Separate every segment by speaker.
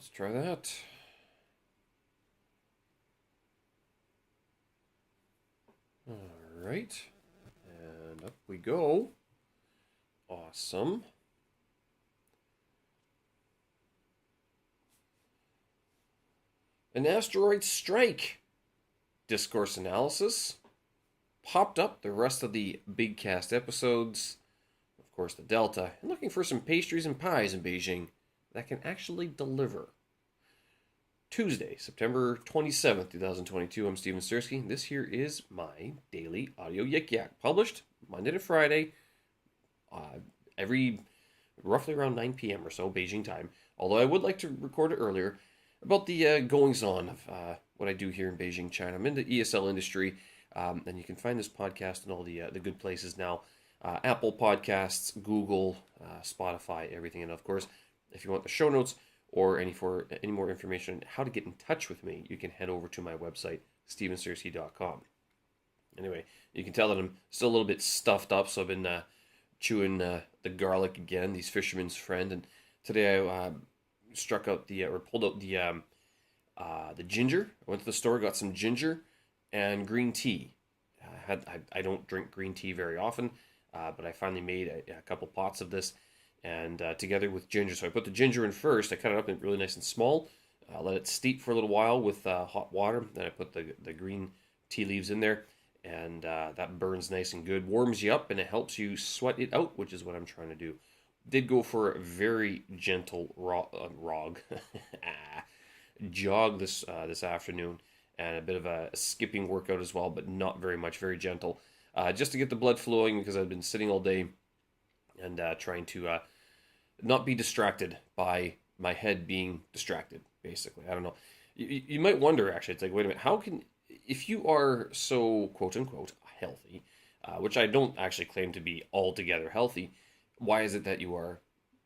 Speaker 1: Let's try that. All right. And up we go. Awesome. An asteroid strike. Discourse Analysis. Popped up the rest of the big cast episodes. Of course, the Delta. And looking for some pastries and pies in Beijing that can actually deliver. Tuesday, September 27th, 2022. I'm Steven Sersky. This here is my daily audio yik yak, published Monday to Friday, every roughly around 9 p.m. or so, Beijing time. Although I would like to record it earlier about the goings-on of what I do here in Beijing, China. I'm in the ESL industry, and you can find this podcast in all the good places now. Apple Podcasts, Google, Spotify, everything. And of course, if you want the show notes or any more information on how to get in touch with me, you can head over to my website, stevensersky.com. Anyway, you can tell that I'm still a little bit stuffed up, so I've been chewing the garlic again, these fisherman's friend. And today I pulled out the ginger. I went to the store, got some ginger and green tea. I don't drink green tea very often, but I finally made a couple pots of this, and together with ginger. So I put the ginger in first. I cut it up in really nice and small. Let it steep for a little while with hot water. Then I put the green tea leaves in there, and that burns nice and good. Warms you up, and it helps you sweat it out, which is what I'm trying to do. Did go for a very gentle jog this afternoon, and a bit of a skipping workout as well, but not very much, very gentle, just to get the blood flowing, because I've been sitting all day and trying to not be distracted by my head being distracted, basically. I don't know. You might wonder, actually, it's like, wait a minute, if you are so quote-unquote healthy, which I don't actually claim to be altogether healthy, why is it that you are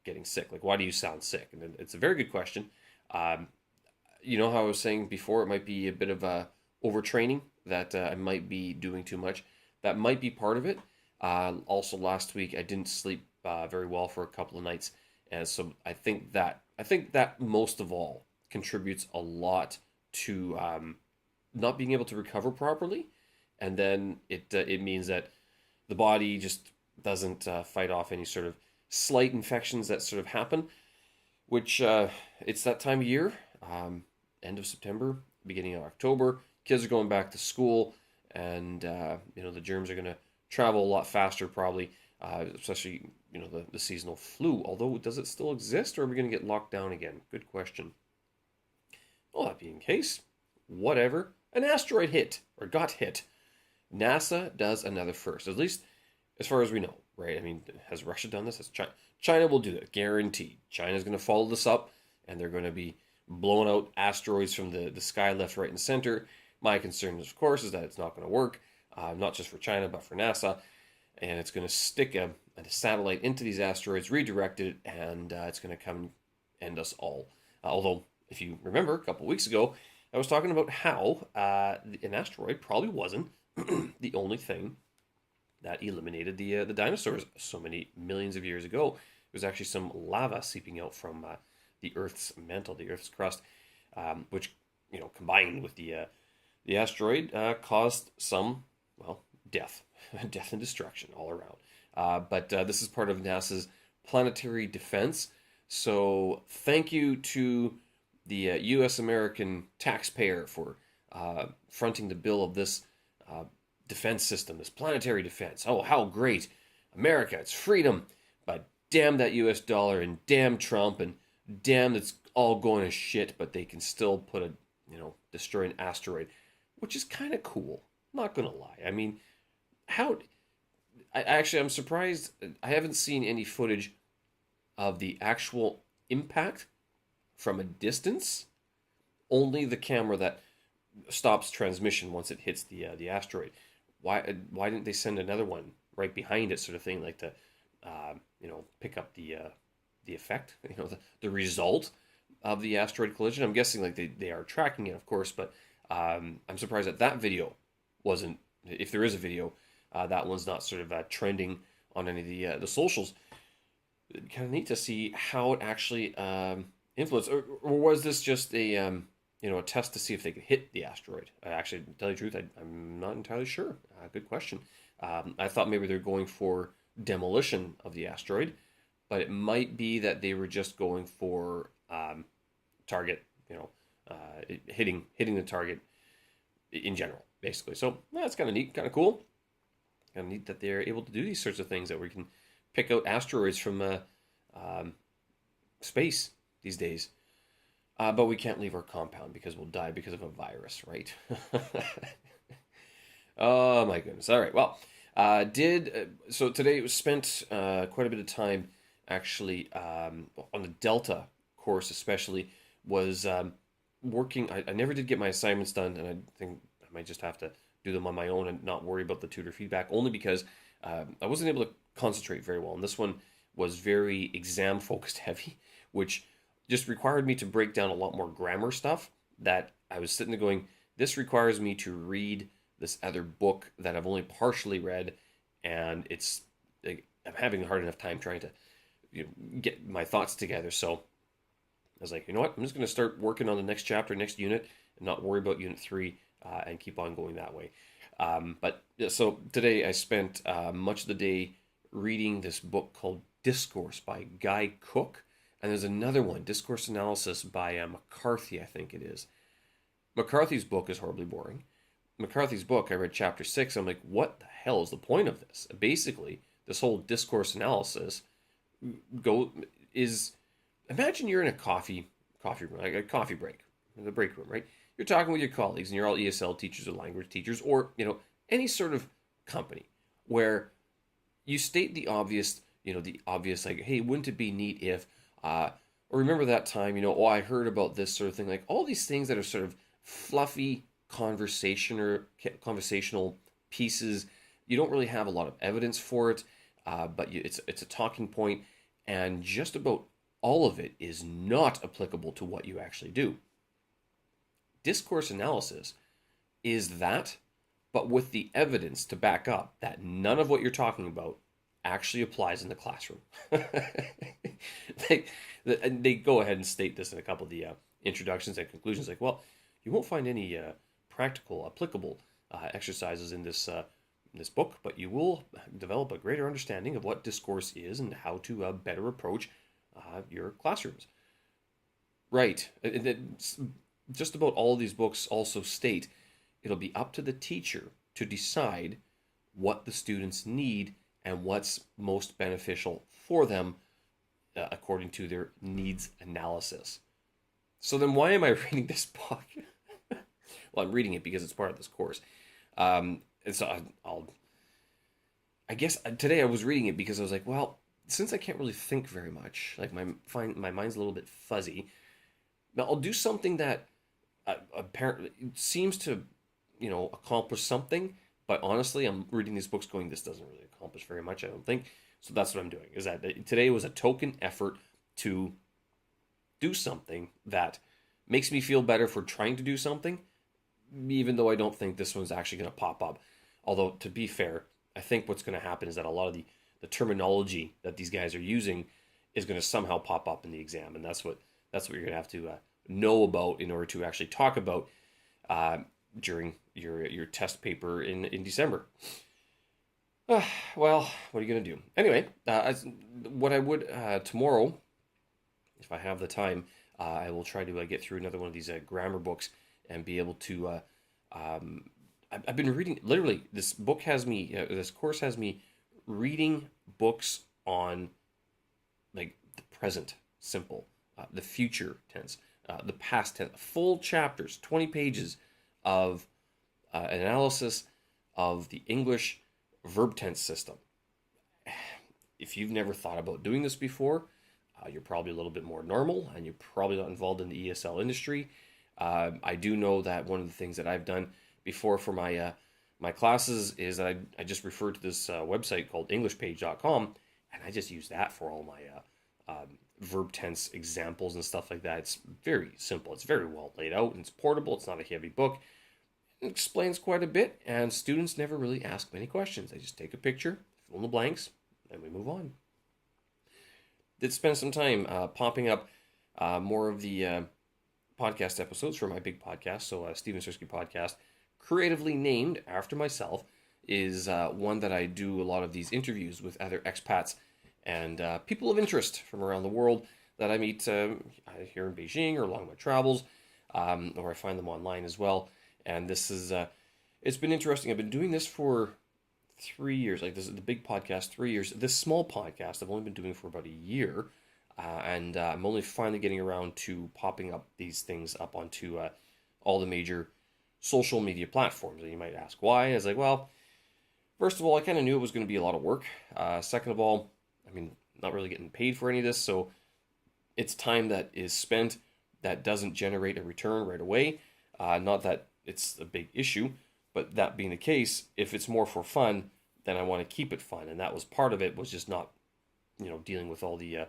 Speaker 1: getting sick? Like, why do you sound sick? And it's a very good question. You know how I was saying before, it might be a bit of overtraining, that I might be doing too much. That might be part of it. Also, last week I didn't sleep very well for a couple of nights, and so I think that most of all contributes a lot to not being able to recover properly, and then it means that the body just doesn't fight off any sort of slight infections that sort of happen, which it's that time of year, end of September, beginning of October. Kids are going back to school, and the germs are going to travel a lot faster probably, especially the seasonal flu. Although, does it still exist, or are we going to get locked down again? Good question. Well, that being the case, whatever. An asteroid got hit. NASA does another first, at least as far as we know, right? I mean, has Russia done this? Has China will do that, guaranteed. China's going to follow this up, and they're going to be blowing out asteroids from the sky left, right, and center. My concern, of course, is that it's not going to work, not just for China, but for NASA. And it's going to stick a satellite into these asteroids, redirect it, and it's going to come end us all. Although, if you remember, a couple weeks ago, I was talking about how an asteroid probably wasn't the only thing that eliminated the dinosaurs so many millions of years ago. It was actually some lava seeping out from the Earth's mantle, the Earth's crust, which, combined with the asteroid, caused some, death and destruction all around. But this is part of NASA's planetary defense. So thank you to the U.S. American taxpayer for fronting the bill of this defense system, this planetary defense. Oh, how great. America, it's freedom. But damn that U.S. dollar, and damn Trump, and damn that's all going to shit, but they can still destroy an asteroid, which is kind of cool. Not going to lie. I mean, I'm surprised. I haven't seen any footage of the actual impact from a distance. Only the camera that stops transmission once it hits the asteroid. Why didn't they send another one right behind it, sort of thing, like to pick up the effect, the result of the asteroid collision? I'm guessing like they are tracking it, of course, but I'm surprised that video wasn't. If there is a video, that one's not sort of trending on any of the socials. Kind of neat to see how it actually influence, or was this just a a test to see if they could hit the asteroid? Actually, to tell you the truth, I'm not entirely sure. Good question. I thought maybe they're going for demolition of the asteroid, but it might be that they were just going for target, hitting the target in general, basically. So that's kind of neat, kind of cool, kind of neat that they're able to do these sorts of things, that we can pick out asteroids from space these days. But we can't leave our compound because we'll die because of a virus, right? Oh my goodness. All right. Well, so today it was spent quite a bit of time actually on the Delta course, especially was working. I never did get my assignments done, and I think I might just have to do them on my own and not worry about the tutor feedback, only because I wasn't able to concentrate very well. And this one was very exam focused heavy, which just required me to break down a lot more grammar stuff that I was sitting there going, this requires me to read this other book that I've only partially read, and it's like, I'm having a hard enough time trying to get my thoughts together. So I was like, you know what? I'm just going to start working on the next chapter, next unit, and not worry about unit 3 and keep on going that way. But so today I spent much of the day reading this book called Discourse by Guy Cook. And there's another one, Discourse Analysis by McCarthy, I think it is. McCarthy's book is horribly boring. McCarthy's book, I read chapter 6. I'm like, what the hell is the point of this? Basically, this whole discourse analysis imagine you're in a coffee room, like a coffee break, the break room, right? You're talking with your colleagues, and you're all ESL teachers or language teachers, or any sort of company where you state the obvious, like, hey, wouldn't it be neat if, or remember that time, I heard about this sort of thing, like all these things that are sort of fluffy conversational pieces. You don't really have a lot of evidence for it, but it's a talking point, and just about all of it is not applicable to what you actually do. Discourse analysis is that, but with the evidence to back up that none of what you're talking about actually applies in the classroom. they go ahead and state this in a couple of the introductions and conclusions, like, well, you won't find any practical, applicable exercises in this book, but you will develop a greater understanding of what discourse is and how to better approach your classrooms. Right. Just about all of these books also state it'll be up to the teacher to decide what the students need and what's most beneficial for them according to their needs analysis. So then why am I reading this book? Well, I'm reading it because it's part of this course. And so I guess today I was reading it because I was like, well, since I can't really think very much, like my mind's a little bit fuzzy, now I'll do something that apparently seems to, accomplish something. But honestly, I'm reading these books going, this doesn't really accomplish very much, I don't think. So that's what I'm doing, is that today was a token effort to do something that makes me feel better for trying to do something, even though I don't think this one's actually going to pop up. Although, to be fair, I think what's going to happen is that a lot of the terminology that these guys are using is going to somehow pop up in the exam. And that's what you're going to have to know about in order to actually talk about during your test paper in December. Well, what are you going to do? Anyway, what I would tomorrow, if I have the time, I will try to get through another one of these grammar books and be able to. I've been reading, literally, this course has me reading books on like the present simple, the future tense, the past tense, full chapters, 20 pages of an analysis of the English verb tense system. If you've never thought about doing this before, you're probably a little bit more normal, and you're probably not involved in the ESL industry. I do know that one of the things that I've done before for my my classes is that I just refer to this website called EnglishPage.com, and I just use that for all my verb tense examples and stuff like that. It's very simple. It's very well laid out, and it's portable. It's not a heavy book. It explains quite a bit, and students never really ask many questions. They just take a picture, fill in the blanks, and we move on. Did spend some time popping up more of the podcast episodes for my big podcast. So Steven Sersky Podcast, creatively named after myself, is one that I do a lot of these interviews with other expats and people of interest from around the world that I meet here in Beijing or along my travels, or I find them online as well. And this is it's been interesting. I've been doing this for 3 years. Like, this is the big podcast, 3 years. This small podcast I've only been doing for about a year, and I'm only finally getting around to popping up these things up onto all the major social media platforms. And you might ask why. I was like, well, first of all, I kind of knew it was going to be a lot of work. Second of all, I mean, not really getting paid for any of this, so it's time that is spent that doesn't generate a return right away. Not that it's a big issue, but that being the case, if it's more for fun, then I want to keep it fun. And that was part of it, was just not, dealing with all the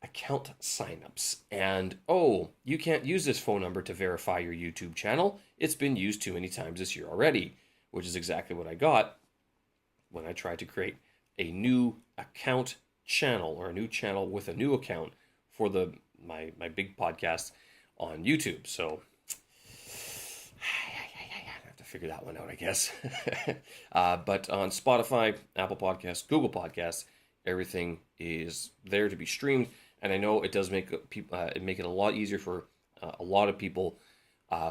Speaker 1: account signups. And, oh, you can't use this phone number to verify your YouTube channel. It's been used too many times this year already, which is exactly what I got when I tried to create a new account channel, or a new channel with a new account for my big podcast on YouTube. So I have to figure that one out, I guess. But on Spotify, Apple Podcasts, Google Podcasts, everything is there to be streamed. And I know it does make it a lot easier for a lot of people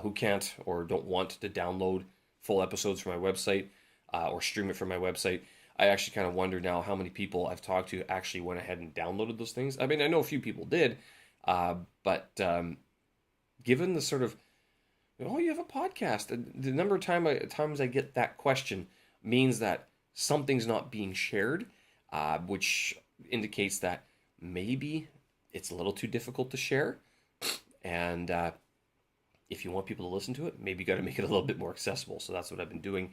Speaker 1: who can't or don't want to download full episodes from my website or stream it from my website. I actually kind of wonder now how many people I've talked to actually went ahead and downloaded those things. I mean, I know a few people did, but given the sort of, oh, you have a podcast, the number of times I get that question means that something's not being shared, which indicates that maybe it's a little too difficult to share. And if you want people to listen to it, maybe you got to make it a little bit more accessible. So that's what I've been doing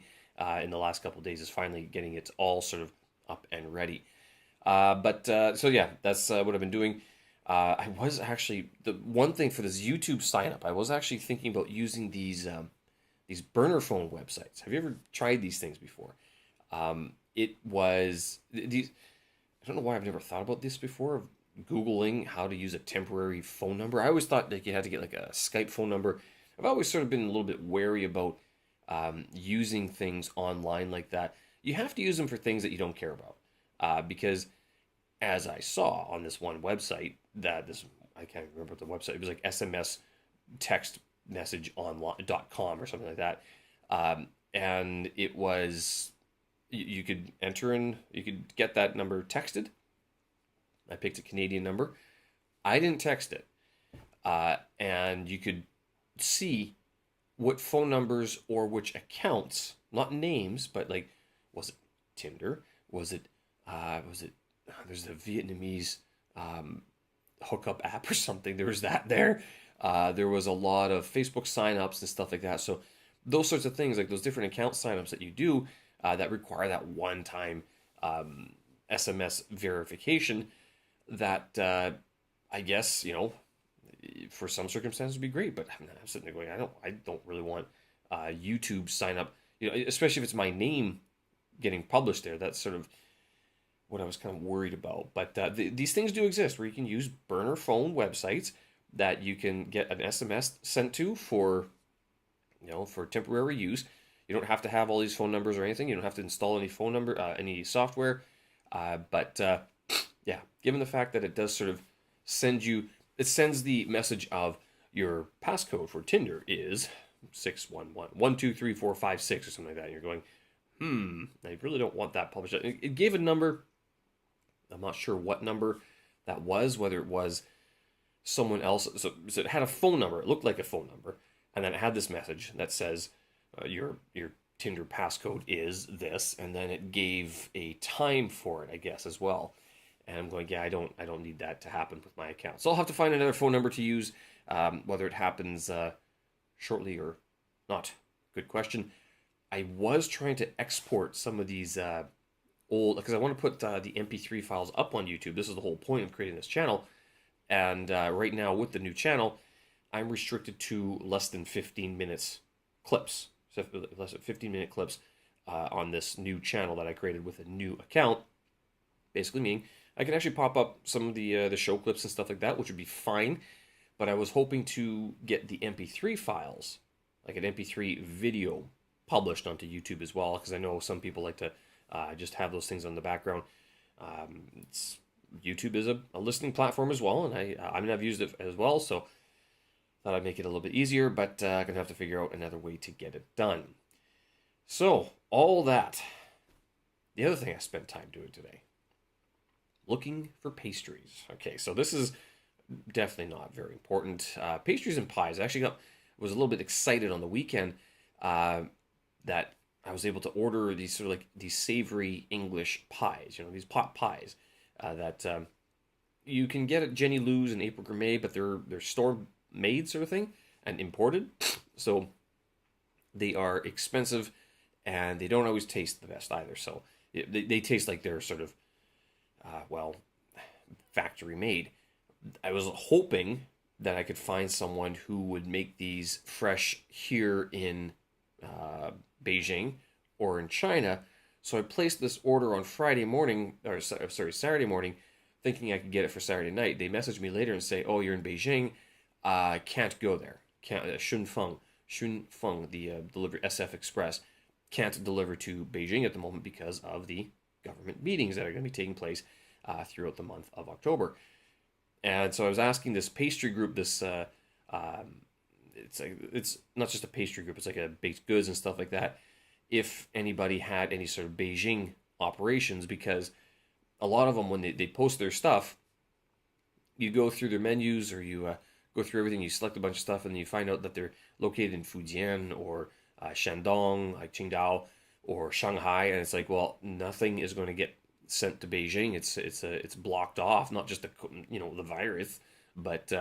Speaker 1: in the last couple of days, is finally getting it all sort of up and ready. So yeah, that's what I've been doing. I was actually, the one thing for this YouTube sign up, I was actually thinking about using these burner phone websites. Have you ever tried these things before? It was these. I don't know why I've never thought about this before, of Googling how to use a temporary phone number. I always thought that you had to get like a Skype phone number. I've always sort of been a little bit wary about using things online like that. You have to use them for things that you don't care about, because as I saw on this one website, I can't remember what the website, it was like SMS text message online.com or something like that, and it was, you could enter in, you could get that number texted. I picked a Canadian number. I didn't text it, and you could see what phone numbers or which accounts, not names, but like, was it Tinder? Was it there's the Vietnamese hookup app or something. There was that there. There was a lot of Facebook signups and stuff like that. So those sorts of things, like those different account signups that you do that require that one-time SMS verification, that I guess, for some circumstances would be great. But I'm sitting there going, I don't really want YouTube sign up, especially if it's my name getting published there. That's sort of what I was kind of worried about. But these things do exist, where you can use burner phone websites that you can get an SMS sent to for temporary use. You don't have to have all these phone numbers or anything. You don't have to install any phone number, any software. But yeah, given the fact that it does sort of it sends the message of your passcode for Tinder is 611123456 or something like that. And you're going, I really don't want that published. It gave a number. I'm not sure what number that was, whether it was someone else. So it had a phone number. It looked like a phone number. And then it had this message that says, your Tinder passcode is this. And then it gave a time for it, I guess, as well. And I'm going, yeah, I don't need that to happen with my account. So I'll have to find another phone number to use, whether it happens shortly or not. Good question. I was trying to export some of these old, because I want to put the MP3 files up on YouTube. This is the whole point of creating this channel. And right now with the new channel, I'm restricted to less than 15 minutes clips. So less than 15-minute clips on this new channel that I created with a new account. Basically meaning I can actually pop up some of the show clips and stuff like that, which would be fine. But I was hoping to get the MP3 files, like an MP3 video, published onto YouTube as well, because I know some people like to just have those things on the background. It's YouTube is a listening platform as well, and I mean I've used it as well, so thought I'd make it a little bit easier, but I'm gonna have to figure out another way to get it done. So all that. The other thing I spent time doing today, looking for pastries. Okay, so this is definitely not very important. Pastries and pies. I actually was a little bit excited on the weekend that I was able to order these sort of like these savory English pies. You know, these pot pies that you can get at Jenny Lou's and April Gourmet, but they're store made sort of thing and imported, so they are expensive and they don't always taste the best either. So they taste like they're sort of well, factory made. I was hoping that I could find someone who would make these fresh here in Beijing or in China. So I placed this order on Friday morning, or sorry, Saturday morning, thinking I could get it for Saturday night. They messaged me later and say, "Oh, you're in Beijing. Can't go there. Can't Shunfeng, the delivery SF Express, can't deliver to Beijing at the moment because of the government meetings that are going to be taking place throughout the month of October." And so I was asking this pastry group, it's not just a pastry group, it's like a baked goods and stuff like that, if anybody had any sort of Beijing operations, because a lot of them, when they post their stuff, you go through their menus, or you go through everything, you select a bunch of stuff, and then you find out that they're located in Fujian or Shandong, like Qingdao, or Shanghai, and it's like, well, nothing is going to get sent to Beijing. It's blocked off, not just the virus, but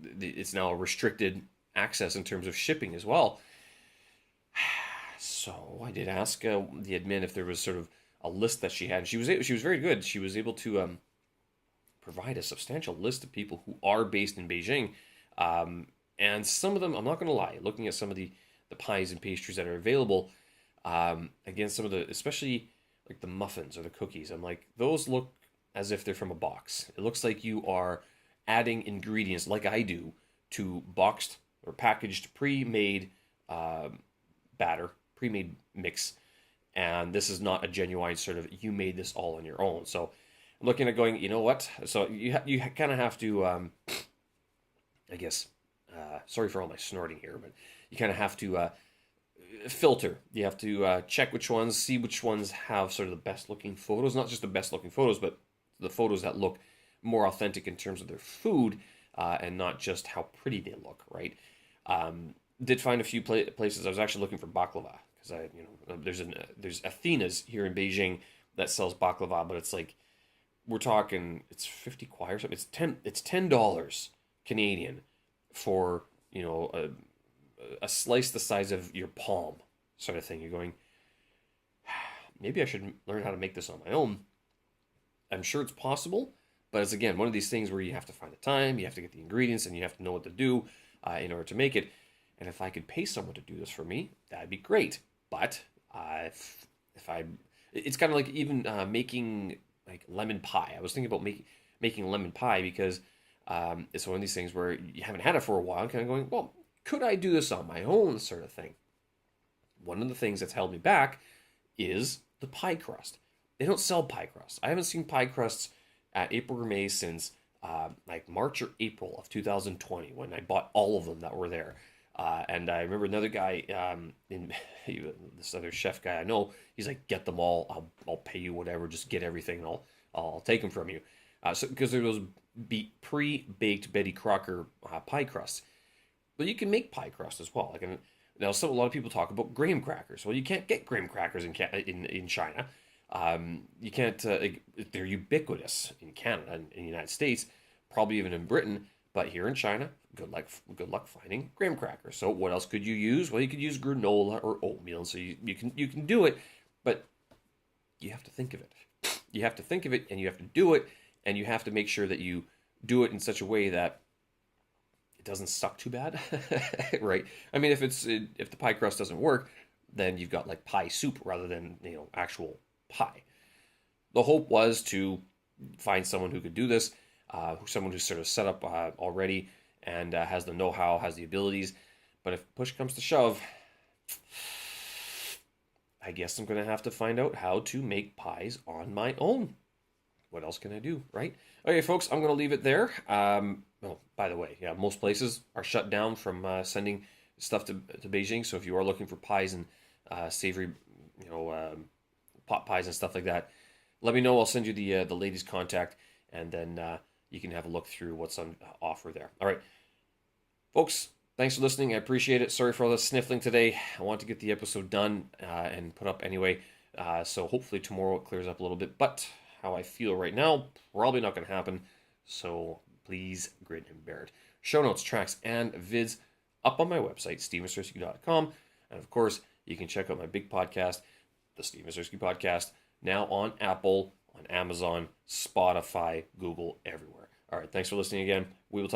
Speaker 1: it's now a restricted access in terms of shipping as well. So I did ask the admin if there was sort of a list that she had. And she was very good. She was able to provide a substantial list of people who are based in Beijing, and some of them, I'm not going to lie, looking at some of the pies and pastries that are available, again, some of the, especially like the muffins or the cookies, I'm like, those look as if they're from a box. It looks like you are adding ingredients, like I do, to boxed or packaged pre-made batter, pre-made mix, and this is not a genuine sort of, you made this all on your own. So I'm looking at going, you know what? So you kind of have to, I guess, sorry for all my snorting here, but you kind of have to filter. You have to check which ones, see which ones have sort of the best looking photos, not just the best looking photos, but the photos that look more authentic in terms of their food, and not just how pretty they look, right? Did find a few places. I was actually looking for baklava, because there's Athena's here in Beijing that sells baklava, but it's like, we're talking, it's 50 kwai or something. It's $10 Canadian for a slice the size of your palm, sort of thing. You're going, maybe I should learn how to make this on my own. I'm sure it's possible, but it's, again, one of these things where you have to find the time, you have to get the ingredients, and you have to know what to do in order to make it. And if I could pay someone to do this for me, that'd be great. But it's kind of like even making like lemon pie. I was thinking about making lemon pie, because it's one of these things where you haven't had it for a while, kind of going, well, could I do this on my own, sort of thing. One of the things that's held me back is the pie crust. They don't sell pie crust. I haven't seen pie crusts at April Gourmet since like March or April of 2020, when I bought all of them that were there. And I remember another guy, this other chef guy I know, he's like, get them all. I'll pay you whatever. Just get everything, and I'll take them from you. So because there was pre-baked Betty Crocker pie crusts. But you can make pie crust as well. Like, now, a lot of people talk about graham crackers. Well, you can't get graham crackers in China. You can't. They're ubiquitous in Canada and in the United States, probably even in Britain. But here in China, good luck finding graham crackers. So what else could you use? Well, you could use granola or oatmeal. So you can do it, but you have to think of it. You have to think of it, and you have to do it, and you have to make sure that you do it in such a way that it doesn't suck too bad, right? I mean, if the pie crust doesn't work, then you've got like pie soup rather than actual pie. The hope was to find someone who could do this, someone who's sort of set up already and has the know-how, has the abilities. But if push comes to shove, I guess I'm going to have to find out how to make pies on my own. What else can I do, right? Okay, folks, I'm going to leave it there. Oh, by the way, yeah, most places are shut down from sending stuff to Beijing. So if you are looking for pies and savory, pot pies and stuff like that, let me know. I'll send you the lady's contact, and then you can have a look through what's on offer there. All right, folks. Thanks for listening. I appreciate it. Sorry for all the sniffling today. I want to get the episode done and put up anyway. So hopefully tomorrow it clears up a little bit. But how I feel right now, probably not going to happen. So please grin and bear it. Show notes, tracks, and vids up on my website, stevensersky.com. And of course, you can check out my big podcast, the Steven Sersky Podcast, now on Apple, on Amazon, Spotify, Google, everywhere. All right, thanks for listening again. We will talk.